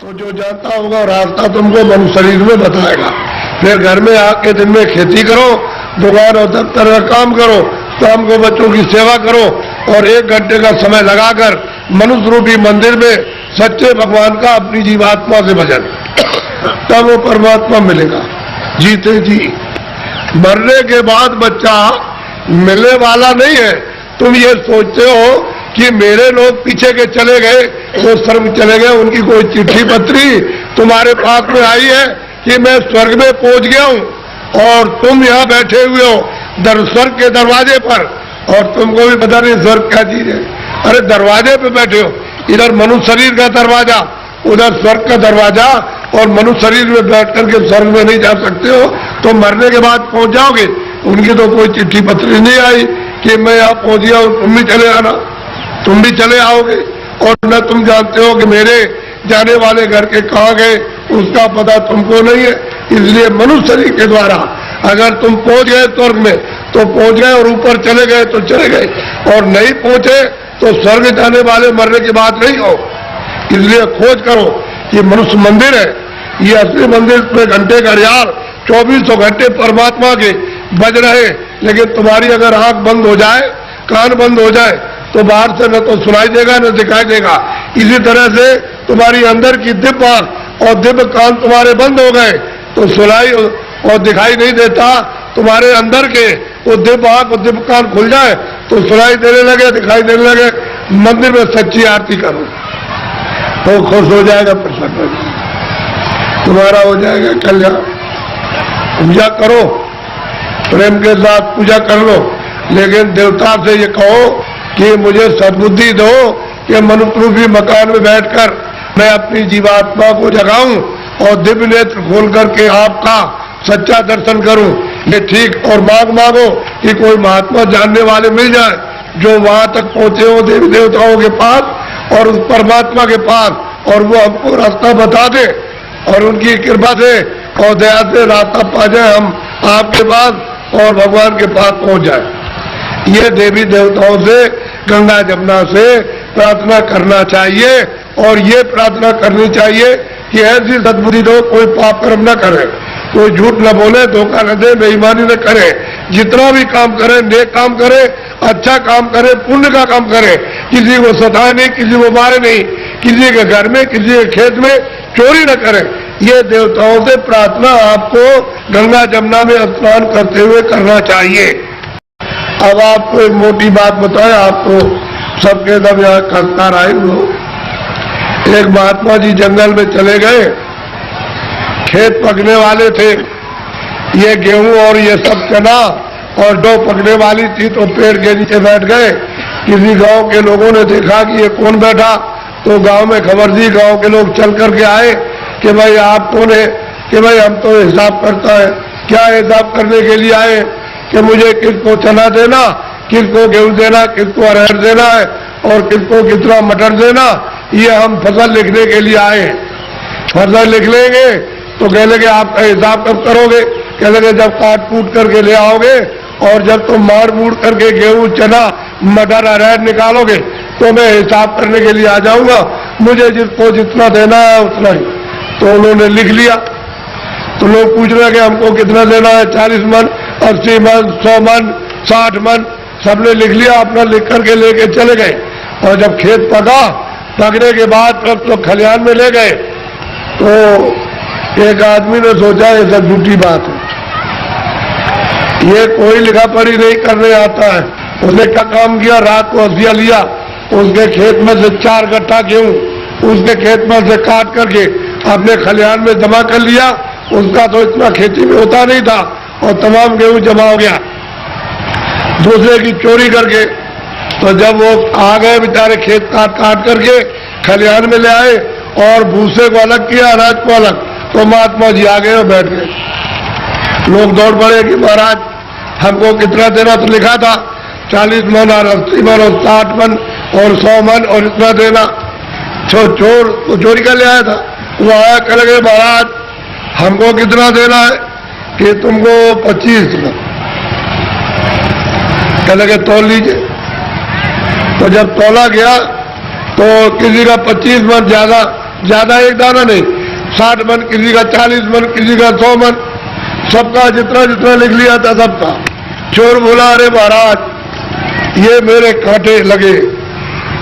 तो जो जानता होगा रास्ता तुमको मनुष्य शरीर में बताएगा। फिर घर में आके दिन में खेती करो, दुकान और दफ्तर का काम करो, शाम को बच्चों की सेवा करो और 1 घंटे का समय लगाकर मनुष्य रूपी मंदिर में सच्चे भगवान का अपनी जीवात्मा से भजन, तब वो परमात्मा मिलेगा। जीते जी मरने के बाद बच्चा मिलने वाला नहीं है। तुम ये सोचते हो कि मेरे लोग पीछे के चले गए वो स्वर्ग चले गए, उनकी कोई चिट्ठी पत्री तुम्हारे पास में आई है कि मैं स्वर्ग में पहुंच गया हूं और तुम यहाँ बैठे हुए हो स्वर्ग के दरवाजे पर और तुमको भी पता नहीं स्वर्ग क्या चीज है। अरे दरवाजे पे बैठे हो, इधर मनुष्य शरीर का दरवाजा, उधर स्वर्ग का दरवाजा, और मनुष्य शरीर में बैठ करके स्वर्ग में नहीं जा सकते हो तो मरने के बाद पहुंच जाओगे। उनकी तो कोई चिट्ठी पत्री नहीं आई कि मैं यहाँ पहुंच गया हूं, तुम भी चले आना, तुम भी चले आओगे। और न तुम जानते हो कि मेरे जाने वाले घर के कहाँ गए, उसका पता तुमको नहीं है। इसलिए मनुष्य शरीर के द्वारा अगर तुम पहुंच गए स्वर्ग में तो पहुंच गए और ऊपर चले गए तो चले गए, और नहीं पहुंचे तो स्वर्ग जाने वाले मरने की बात नहीं हो। इसलिए खोज करो कि मनुष्य मंदिर है, ये असली मंदिर में घंटे घड़ियाल 2400 घंटे परमात्मा के बज रहे। लेकिन तुम्हारी अगर आंख बंद हो जाए, कान बंद हो जाए तो बाहर से न तो सुनाई देगा न दिखाई देगा। इसी तरह से तुम्हारी अंदर की दिव्य आंख और दिव्य कान तुम्हारे बंद हो गए तो सुनाई और दिखाई नहीं देता। तुम्हारे अंदर के वो दिव्य आंख और दिव्य कान खुल जाए तो सुनाई देने लगे, दिखाई देने लगे। मंदिर में सच्ची आरती करो तो खुश हो जाएगा, प्रसन्न हो जाएगा, तुम्हारा हो जाएगा कल्याण। पूजा करो, प्रेम के साथ पूजा कर लो, लेकिन देवता से ये कहो कि मुझे सद्बुद्धि दो कि मनुष्य रूपी मकान में बैठकर मैं अपनी जीवात्मा को जगाऊं और दिव्य नेत्र खोल करके आपका सच्चा दर्शन करूं। ये ठीक, और मांगो कि कोई महात्मा जानने वाले मिल जाए जो वहां तक पहुंचे हो देवी देवताओं के पास और उस परमात्मा के पास, और वो हमको रास्ता बता दे और उनकी कृपा से और दया से रास्ता पा जाए हम आपके पास और भगवान के पास पहुंच जाए। ये देवी देवताओं से, गंगा जमुना से प्रार्थना करना चाहिए और ये प्रार्थना करनी चाहिए कि ऐसी सद्बुद्धि दो, कोई पाप कर्म न करे, कोई झूठ न बोले, धोखा न दे, बेईमानी न करे, जितना भी काम करे नेक काम करे, अच्छा काम करे, पुण्य का काम करे, किसी को सताए नहीं, किसी को मारे नहीं, किसी के घर में, किसी के खेत में चोरी न करे। ये देवताओं से प्रार्थना आपको गंगा जमुना में स्नान करते हुए करना चाहिए। अब आपको एक मोटी बात बताएं, आपको सबके दम यहाँ कंकार आए हुए। एक महात्मा जी जंगल में चले गए, खेत पकने वाले थे, ये गेहूं और ये सब चना और डो पकने वाली थी, तो पेड़ के नीचे बैठ गए। किसी गांव के लोगों ने देखा कि ये कौन बैठा, तो गांव में खबर दी, गांव के लोग चल करके आए कि भाई आप कौन है, कि भाई हम तो हिसाब करता है। क्या हिसाब करने के लिए आए कि मुझे किसको चना देना, किसको गेहूं देना, किसको अरहर देना है और किसको कितना मटर देना, ये हम फसल लिखने के लिए आए। फसल लिख लेंगे तो कह लगे आपका हिसाब कब करोगे, कह लगे जब काट कूट करके ले आओगे और जब तुम मार मूड़ करके गेहूं चना मटर अरहर निकालोगे तो मैं हिसाब करने के लिए आ जाऊंगा, मुझे जिसको जितना देना है उतना ही। तो उन्होंने लिख लिया। तो लोग पूछ रहे कि हमको कितना देना है, 40 मन, 80 मन, 100 मन, 60 मन, सबने लिख लिया, अपना लिख करके लेके चले गए। और जब खेत पका, पकने के बाद तब तो खलिहान में ले गए तो एक आदमी ने सोचा ये सब झूठी बात है, ये कोई लिखा पढ़ी नहीं करने आता है। उसने क्या काम किया, रात को हंसिया लिया, उसके खेत में से 4 गट्ठा गेहूं उसके खेत में से काट करके अपने खलिहान में जमा कर लिया। उसका तो इतना खेती में होता नहीं था और तमाम गेहूं जमा हो गया दूसरे की चोरी करके। तो जब वो आ गए बेचारे खेत काट करके खलिहान में ले आए और भूसे को अलग किया, अनाज को अलग, तो महात्मा जी आ गए और बैठ गए। लोग दौड़ पड़े कि महाराज हमको कितना देना, तो लिखा था 40 मन और 80 मन और 60 मन और 100 मन और इतना देना। चोर तो चोरी कर ले आया था, वो आया, कह लगे महाराज हमको कितना देना है, कि तुमको 25 मन। कह लगे तोल लीजिए। तो जब तोला गया तो किसी का 25 मन ज्यादा ज्यादा एक दाना नहीं, 60 मन, किसी का 40 मन, किसी का 100 मन, सबका जितना जितना लिख लिया था सबका। चोर बोला, अरे महाराज ये मेरे कांटे लगे,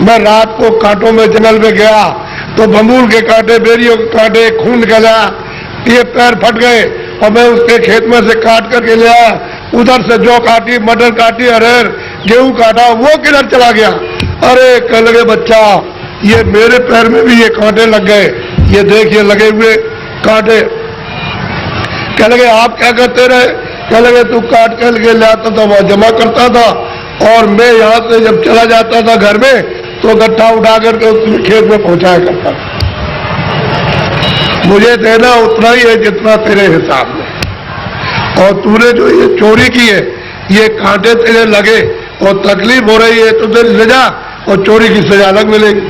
मैं रात को कांटों में जंगल में गया तो बमूल के कांटे, बेरियों के कांटे, खून निकला, ये पैर फट गए और मैं उसके खेत में से काट करके ले आया, उधर से जौ काटी, मटर काटी, अरहर गेहूं काटा, वो किधर चला गया? अरे कह लगे बच्चा ये मेरे पैर में भी ये कांटे लग गए, ये देखिए लगे हुए कांटे। कह लगे आप क्या करते रहे? कह लगे तू काट कर ले आता था, वहां जमा करता था और मैं यहाँ से जब चला जाता था घर में तो गट्ठा उठा करके उसमें खेत में पहुंचाया करता था। मुझे देना उतना ही है जितना तेरे हिसाब में, और तूने जो ये चोरी की है, ये कांटे तेरे लगे और तकलीफ हो रही है तो तेरी सजा और चोरी की सजा अलग मिलेगी।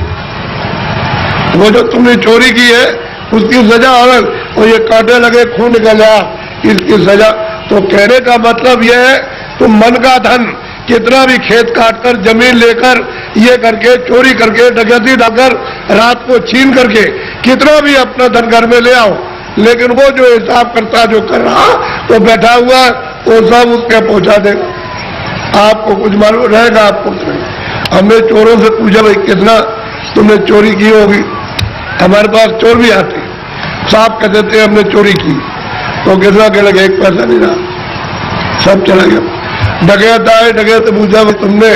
वो जो तुमने चोरी की है उसकी सजा अलग, और ये कांटे लगे, खून निकल आया, इसकी सजा। तो कहने का मतलब यह है तुम मन का धन कितना भी खेत काटकर, जमीन लेकर, ये करके, चोरी करके, डकैती डालकर, रात को छीन करके कितना भी अपना धन घर में ले आओ, लेकिन वो जो हिसाब करता, जो कर रहा वो बैठा हुआ, वो सब उसके पहुंचा देगा। आपको कुछ मालूम रहेगा? आपको हमने चोरों से पूछा, भाई कितना तुमने चोरी की होगी? हमारे पास चोर भी आते, साहब कह देते हमने चोरी की, तो कितना कह लगे 1 पैसा नहीं रहा, सब चला गया। डकैत आए, डकैत पूछा तुमने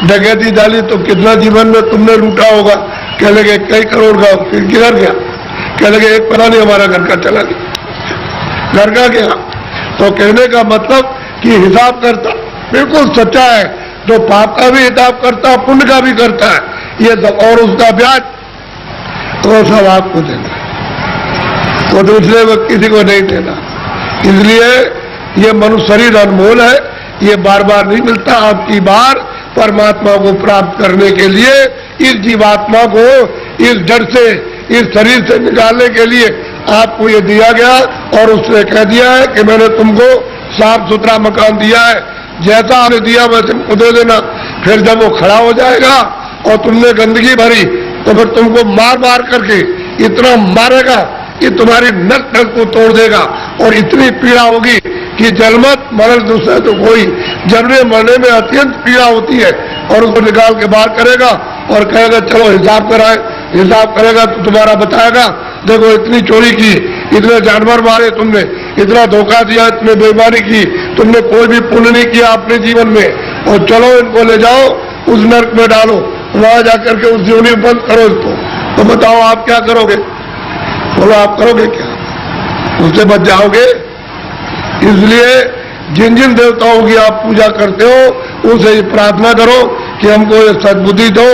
डकैती डाली तो कितना जीवन में तुमने लूटा होगा? कह लगे कई करोड़ का। फिर किधर गया? कह लगे 1 पैसा नहीं, हमारा घर का चला गया। घर का गया। तो कहने का मतलब कि हिसाब करता बिल्कुल सच्चा है, तो पाप का भी हिसाब करता, पुण्य का भी करता है, ये सब, और उसका ब्याज तो सब आपको देना, वो दूसरे किसी को नहीं देना। इसलिए ये मनुष्य शरीर अनमोल है, ये बार बार नहीं मिलता। आपकी बार परमात्मा को प्राप्त करने के लिए इस जीवात्मा को इस जड़ से, इस शरीर से निकालने के लिए आपको ये दिया गया, और उसने कह दिया है कि मैंने तुमको साफ सुथरा मकान दिया है, जैसा आपने दिया वैसे तुमको दे देना। फिर जब वो खड़ा हो जाएगा और तुमने गंदगी भरी तो फिर तुमको मार मार करके इतना मारेगा कि तुम्हारी नस नस को तोड़ देगा, और इतनी पीड़ा होगी कि जन्मत मरण दूसरा तो कोई, जन्मने मरने में अत्यंत पीड़ा होती है, और उसको निकाल के बाहर करेगा और कहेगा चलो हिसाब कराए। हिसाब करेगा तो तुम्हारा बताएगा, देखो इतनी चोरी की, इतने जानवर मारे तुमने, इतना धोखा दिया, इतने बेईमानी की, तुमने कोई भी पुण्य नहीं किया अपने जीवन में, और चलो इनको ले जाओ उस नरक में डालो, वहां जाकर के उस जीवनी बंद करो इसको। तो बताओ आप क्या करोगे? बोलो आप करोगे क्या? उससे बच जाओगे? इसलिए जिन जिन देवताओं की आप पूजा करते हो उनसे ये प्रार्थना करो कि हमको ये सद्बुद्धि दो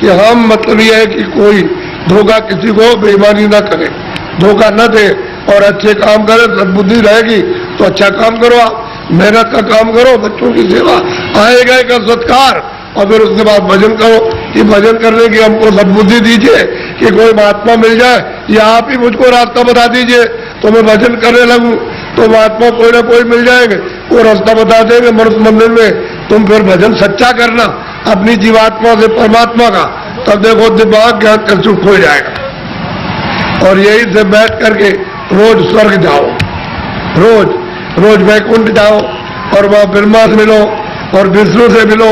कि हम, मतलब ये है कि कोई धोखा, किसी को बेईमानी न करे, धोखा न दे, और अच्छे काम करे। सद्बुद्धि रहेगी तो अच्छा काम करो, आप मेहनत का काम करो, बच्चों की सेवा, आए गए का सत्कार, और फिर उसके बाद भजन करो कि भजन करने की हमको सद्बुद्धि दीजिए कि कोई महात्मा मिल जाए, या आप ही मुझको रास्ता बता दीजिए तो मैं भजन करने लगूं, तो महात्मा कोई ना कोई मिल जाएंगे, वो रास्ता बता देंगे मनुष्य मंदिर में। तुम फिर भजन सच्चा करना अपनी जीवात्मा से परमात्मा का, तब देखो दिमाग ज्ञान का सुख हो जाएगा। और यही से बैठ करके रोज स्वर्ग जाओ, रोज रोज वैकुंठ जाओ, और वहां ब्रह्मा से मिलो, और विष्णु से मिलो,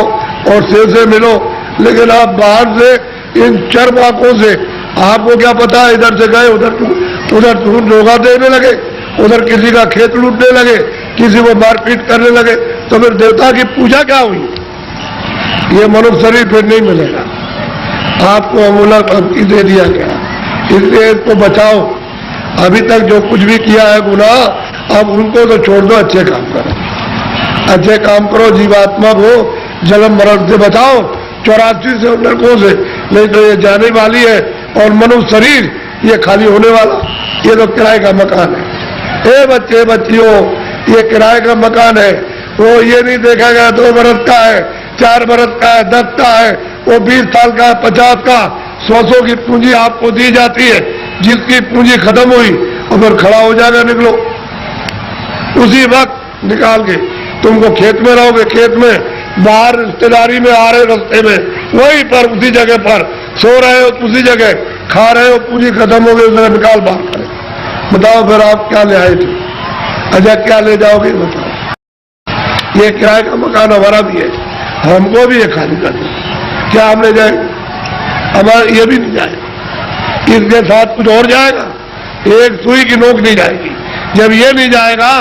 और शिव से मिलो। लेकिन आप बाहर से इन चर्म आंखों से आपको क्या पता है, इधर से गए उधर धोखा देने लगे, उधर किसी का खेत लूटने लगे, किसी को मारपीट करने लगे, तो फिर देवता की पूजा क्या हुई? ये मनुष्य शरीर फिर नहीं मिलेगा, आपको अमूलक भक्ति दे दिया गया। इसलिए इसको बचाओ। अभी तक जो कुछ भी किया है गुनाह, अब उनको तो छोड़ दो, अच्छे काम करो, अच्छे काम करो, जीवात्मा को जन्म मरण से बचाओ, 84 से नरकों से, नहीं तो ये जाने वाली है, और मनुष्य शरीर ये खाली होने वाला, ये तो किराए का मकान है। ए बच्चे बच्चियों, ये किराए का मकान है, वो ये नहीं देखा गया 2 बरस का है, 4 बरस का है, 10 का है, वो 20 साल का है, 50 का, 100 की पूंजी आपको दी जाती है। जिसकी पूंजी खत्म हुई और फिर खड़ा हो जाएगा, निकलो उसी वक्त निकाल के। तुमको खेत में रहोगे, खेत में, बाहर रिश्तेदारी में आ रहे रास्ते में, वहीं पर उसी जगह पर सो रहे हो, उसी जगह खा रहे हो, पूरी खत्म हो गई, उधर निकाल बाहर करें। बताओ फिर आप क्या ले आए थे? अच्छा क्या ले जाओगे बताओ? ये किराए का मकान हमारा भी है, हमको भी ये खाली कर दो, क्या हम ले जाएंगे? हमारा ये भी नहीं जाएगा, इसके साथ कुछ और जाएगा, एक सुई की नोक नहीं जाएगी। जब ये नहीं जाएगा,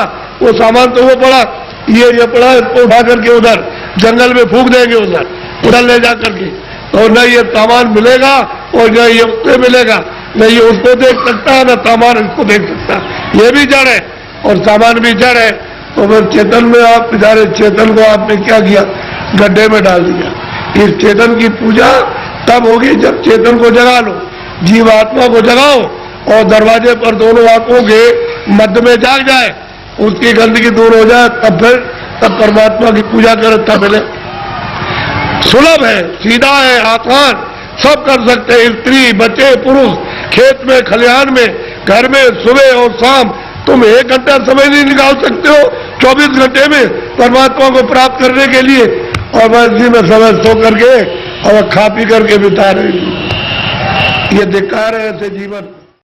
वो सामान तो वो पड़ा, ये पड़ा, इसको उठा करके उधर जंगल में फूंक देंगे, उधर ले जा करके, और न ये सामान मिलेगा और न ये उससे मिलेगा, न ये उसको देख सकता है, न सामान इसको देख सकता है। ये भी जड़ है और सामान भी जड़ है। तो फिर चेतन में आप बेचारे चेतन को आपने क्या किया? गड्ढे में डाल दिया। इस चेतन की पूजा तब होगी जब चेतन को जगा लो, जीवात्मा को जगाओ और दरवाजे पर दोनों आंखों के मध्य में जाग जाए, उसकी गंदगी दूर हो जाए, तब परमात्मा की पूजा करे, तब मिले। सुलभ है, सीधा है, आसान, सब कर सकते हैं, स्त्री, बच्चे, पुरुष, खेत में, खलिहान में, घर में, सुबह और शाम। तुम 1 घंटा समय नहीं निकाल सकते हो 24 घंटे में परमात्मा को प्राप्त करने के लिए, और मैं इसी में समय सो करके और खा पी करके बिता रही हूँ। ये धिक्कार है ऐसे जीवन।